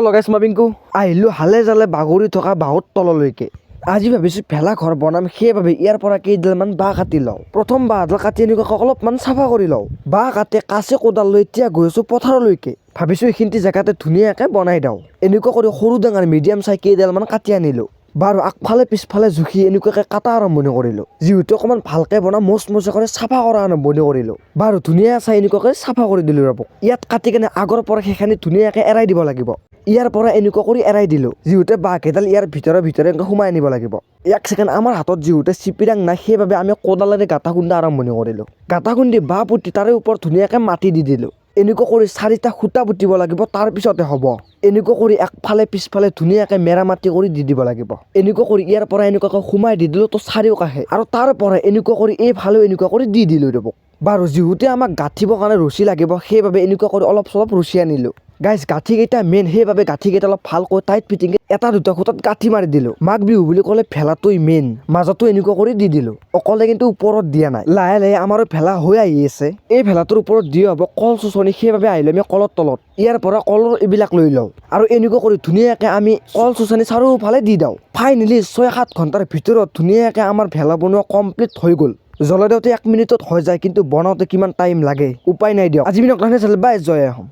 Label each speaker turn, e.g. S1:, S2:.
S1: লগাইছ মাবিংকু আহিলোঁ হালে জালে বাগৰি থকা বাঁহৰ তললৈকে। আজি ভাবিছোঁ ভেলা ঘৰ বনাম, সেইবাবে ইয়াৰ পৰা কেইডালমান বাঁহ কাটি লওঁ। প্ৰথম বাঁহডাল কাটি এনেকুৱাকৈ অলপমান চাফা কৰি লওঁ। বাঁহ কাটি কাঁচি কোদাল লৈ এতিয়া গৈ আছোঁ পথাৰলৈকে। ভাবিছোঁ এইখিনি জেগাতে ধুনীয়াকৈ বনাই দিওঁ। এনেকুৱা কৰি সৰু ডাঙৰ মিডিয়াম চাই কেইডালমান কাটি আনিলোঁ। বাৰু আগফালে পিছফালে জুখি এনেকুৱাকৈ কাটা আৰম্ভণি কৰিলোঁ। যিহেতু অকণমান ভালকৈ বনাম মচমচে কৰি চাফা কৰা আৰম্ভণি কৰিলোঁ। বাৰু ধুনীয়া চাই এনেকুৱাকৈ চাফা কৰি দিলোঁ ৰ'ব। ইয়াত কাটি কেনে আগৰ পৰা সেইখিনি ধুনীয়াকৈ এৰাই দিব লাগিব। ইয়াৰ পৰা এনেকুৱা কৰি এৰাই দিলোঁ। যিহেতু বাঁহকেইডাল ইয়াৰ ভিতৰে সোমাই আনিব লাগিব। এক ছেকেণ্ড আমাৰ হাতত যিহেতু চিপিৰাং নাই, সেইবাবে আমি কোদালেৰে গাঁটা খুন্দা আৰম্ভণি কৰিলোঁ। গাঁটা খুন্দি বাঁহ পুতি তাৰে ওপৰত ধুনীয়াকৈ মাটি দি দিলোঁ। এনেকুৱা কৰি 4টা খুঁটা পুতিব লাগিব, তাৰ পিছতে হ'ব। এনেকুৱা কৰি একফালে পিছফালে ধুনীয়াকৈ মেৰামতি কৰি দি দিব লাগিব। এনেকুৱা কৰি ইয়াৰ পৰা এনেকুৱাকৈ সোমাই দি দিলোঁ তো চাৰিওকাষে, আৰু তাৰ পৰা এনেকুৱা কৰি এইফালেও এনেকুৱা কৰি দি দিলোঁ ৰ'ব। বাৰু যিহেতু আমাক গাঁঠিবৰ কাৰণে ৰছী লাগিব, সেইবাবে এনেকুৱা কৰি অলপ চলপ ৰছী আনিলোঁ। গাইজ গাঁঠিকেইটা মেইন, সেইবাবে গাঁঠিকেইটা অলপ ভালকৈ টাইট ফিটিং এটা দুটা খুঁটাত গাঁঠি মাৰি দিলোঁ। মাঘ বিহু বুলি ক'লে ভেলাটোৱেই মেইন, মাজতো এনেকুৱা কৰি দি দিলোঁ। অকলে কিন্তু ওপৰত দিয়া নাই। লাহে লাহে আমাৰো ভেলা হৈ আহি আছে। এই ভেলাটোৰ ওপৰত দিয়া হ'ব কল চোচনি, সেইবাবে আহিলোঁ আমি কলৰ তলত। ইয়াৰ পৰা কলৰ এইবিলাক লৈ লওঁ আৰু এনেকুৱা কৰি ধুনীয়াকৈ আমি কল চোচনি চাৰিওফালে দি দিওঁ। ফাইনেলি 6-7 ঘণ্টাৰ ভিতৰত ধুনীয়াকৈ আমাৰ ভেলা বনোৱা কমপ্লিট হৈ গ'ল। জ্বলাই দিওঁতে 1 মিনিটত হৈ যায়, কিন্তু বনাওঁতে কিমান টাইম লাগে উপায় নাই দিয়ক। আজি মিনক বাই জয় আহোম।